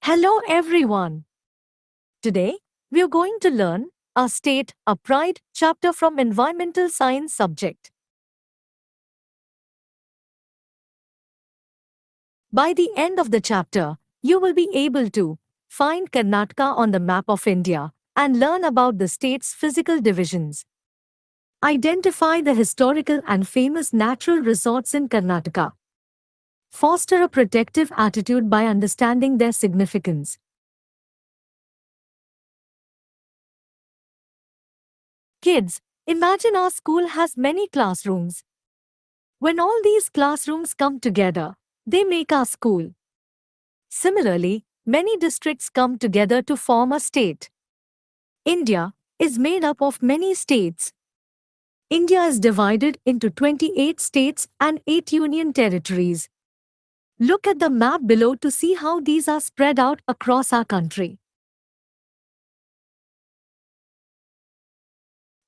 Hello everyone. Today we are going to learn a state, a pride chapter from environmental science subject. By the end of the chapter, you will be able to find Karnataka on the map of India and learn about the state's physical divisions. Identify the historical and famous natural resorts in Karnataka. Foster a protective attitude by understanding their significance. Kids, imagine our school has many classrooms. When all these classrooms come together, they make our school. Similarly, many districts come together to form a state. India is made up of many states. India is divided into 28 states and 8 union territories. Look at the map below to see how these are spread out across our country.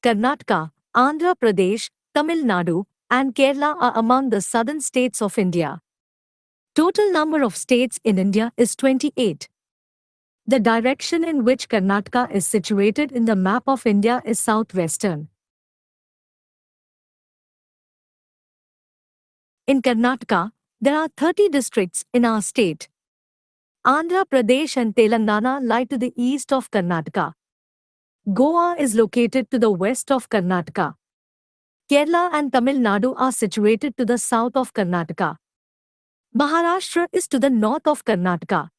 Karnataka, Andhra Pradesh, Tamil Nadu, and Kerala are among the southern states of India. Total number of states in India is 28. The direction in which Karnataka is situated in the map of India is southwestern. In Karnataka, there are 30 districts in our state. Andhra Pradesh and Telangana lie to the east of Karnataka. Goa is located to the west of Karnataka. Kerala and Tamil Nadu are situated to the south of Karnataka. Maharashtra is to the north of Karnataka.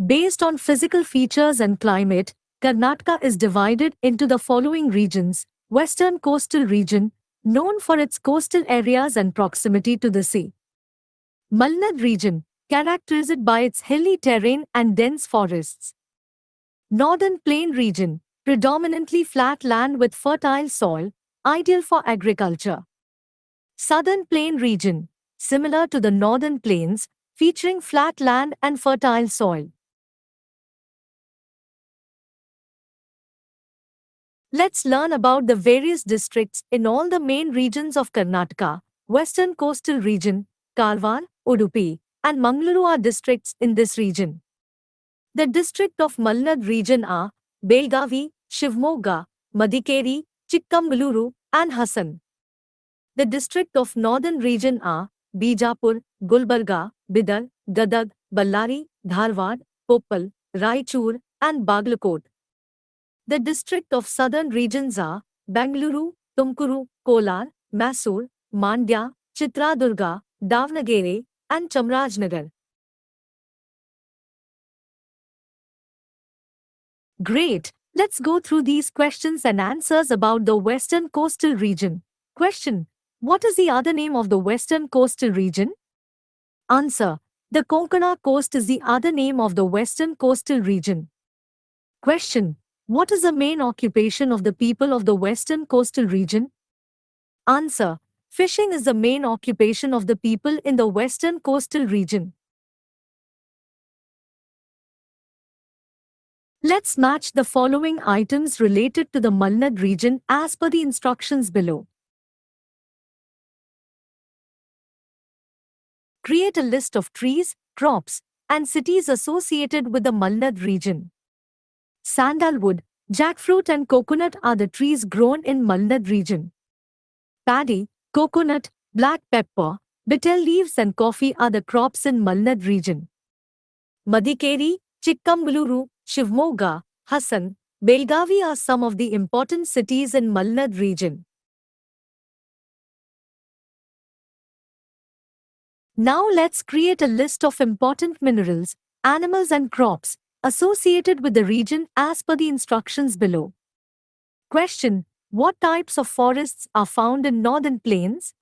Based on physical features and climate, Karnataka is divided into the following regions. Western coastal region, known for its coastal areas and proximity to the sea. Malnad region, characterized by its hilly terrain and dense forests. Northern plain region, predominantly flat land with fertile soil, ideal for agriculture. Southern plain region, similar to the northern plains, featuring flat land and fertile soil. Let's learn about the various districts in all the main regions of Karnataka. Western coastal region, Karwar, Udupi, and Mangaluru are districts in this region. The district of Malnad region are Belgavi, Shivamogga, Madikeri, Chikkamaluru, and Hassan. The district of northern region are Bijapur, Gulbarga, Bidar, Gadag, Ballari, Dharwad, Koppal, Raichur, and Bagalkot. The district of southern regions are Bangalore, Tumkuru, Kolar, Mysore, Mandya, Chitradurga, Davnagere, and Chamarajanagar. Great! Let's go through these questions and answers about the Western Coastal Region. Question: what is the other name of the Western Coastal Region? Answer: the Konkana Coast is the other name of the Western Coastal Region. Question: what is the main occupation of the people of the Western Coastal Region? Answer: fishing is the main occupation of the people in the Western Coastal Region. Let's match the following items related to the Malnad region as per the instructions below. Create a list of trees, crops, and cities associated with the Malnad region. Sandalwood, jackfruit and coconut are the trees grown in Malnad region. Paddy, coconut, black pepper, betel leaves and coffee are the crops in Malnad region. Madikeri, Chikkamaluru, Shivamogga, Hassan, Belgavi are some of the important cities in Malnad region. Now let's create a list of important minerals, animals and crops associated with the region as per the instructions below. Question: what types of forests are found in northern plains?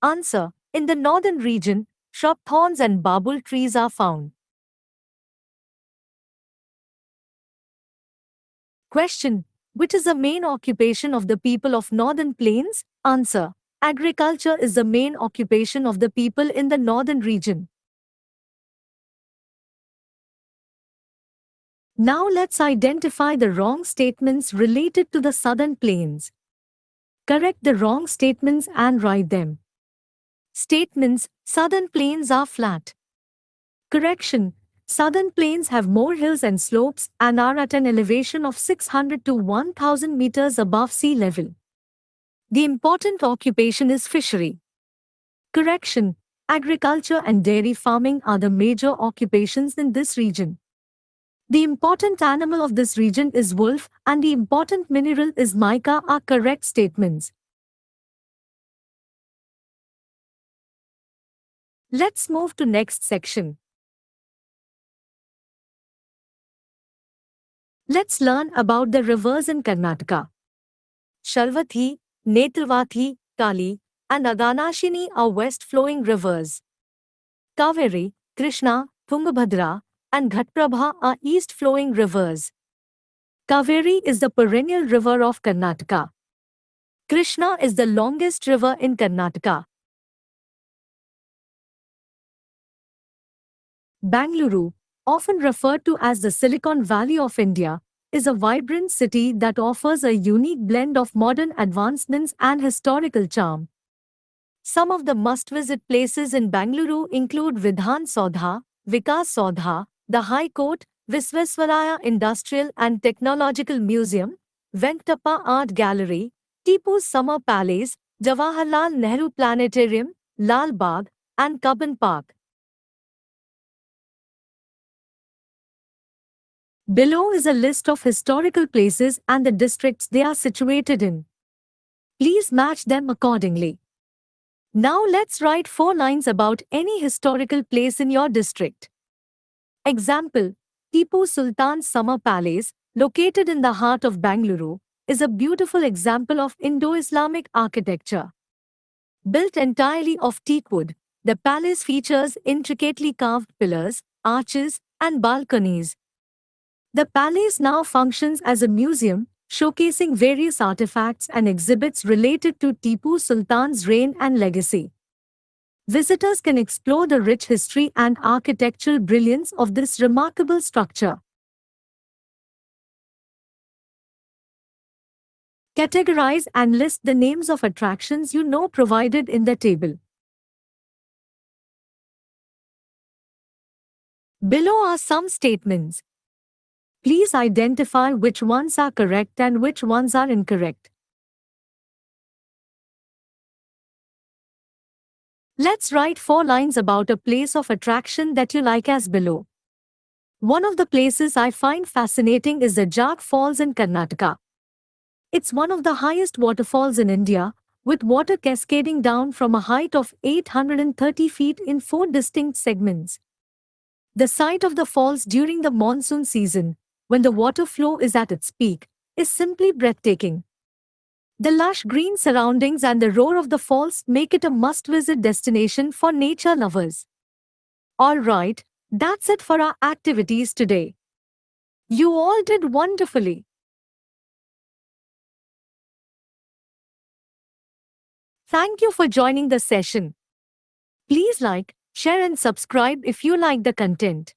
Answer: in the northern region, shrub thorns and babul trees are found. Question: which is the main occupation of the people of northern plains? Answer: agriculture is the main occupation of the people in the northern region. Now let's identify the wrong statements related to the southern plains. Correct the wrong statements and write them. Statements: Southern plains are flat. Correction: Southern plains have more hills and slopes and are at an elevation of 600 to 1000 meters above sea level. The important occupation is fishery. Correction: Agriculture and dairy farming are the major occupations in this region. The important animal of this region is wolf and the important mineral is mica are correct statements. Let's move to next section. Let's learn about the rivers in Karnataka. Sharvathi, Netravathi, Kali, and Aganashini are west-flowing rivers. Kaveri, Krishna, Tungabhadra, and Ghatprabha are east-flowing rivers. Kaveri is the perennial river of Karnataka. Krishna is the longest river in Karnataka. Bangalore, often referred to as the Silicon Valley of India, is a vibrant city that offers a unique blend of modern advancements and historical charm. Some of the must-visit places in Bangalore include Vidhan Saudha, Vikas Saudha, the High Court, Visvesvaraya Industrial and Technological Museum, Venkatappa Art Gallery, Tipu's Summer Palace, Jawaharlal Nehru Planetarium, Lal Bagh, and Cubbon Park. Below is a list of historical places and the districts they are situated in. Please match them accordingly. Now let's write 4 lines about any historical place in your district. Example: Tipu Sultan's Summer Palace, located in the heart of Bangalore, is a beautiful example of Indo-Islamic architecture. Built entirely of teakwood, the palace features intricately carved pillars, arches, and balconies. The palace now functions as a museum, showcasing various artifacts and exhibits related to Tipu Sultan's reign and legacy. Visitors can explore the rich history and architectural brilliance of this remarkable structure. Categorize and list the names of attractions you know provided in the table. Below are some statements. Please identify which ones are correct and which ones are incorrect. Let's write 4 lines about a place of attraction that you like as below. One of the places I find fascinating is the Jag Falls in Karnataka. It's one of the highest waterfalls in India, with water cascading down from a height of 830 feet in 4 distinct segments. The sight of the falls during the monsoon season, when the water flow is at its peak, is simply breathtaking. The lush green surroundings and the roar of the falls make it a must-visit destination for nature lovers. Alright, that's it for our activities today. You all did wonderfully. Thank you for joining the session. Please like, share and subscribe if you like the content.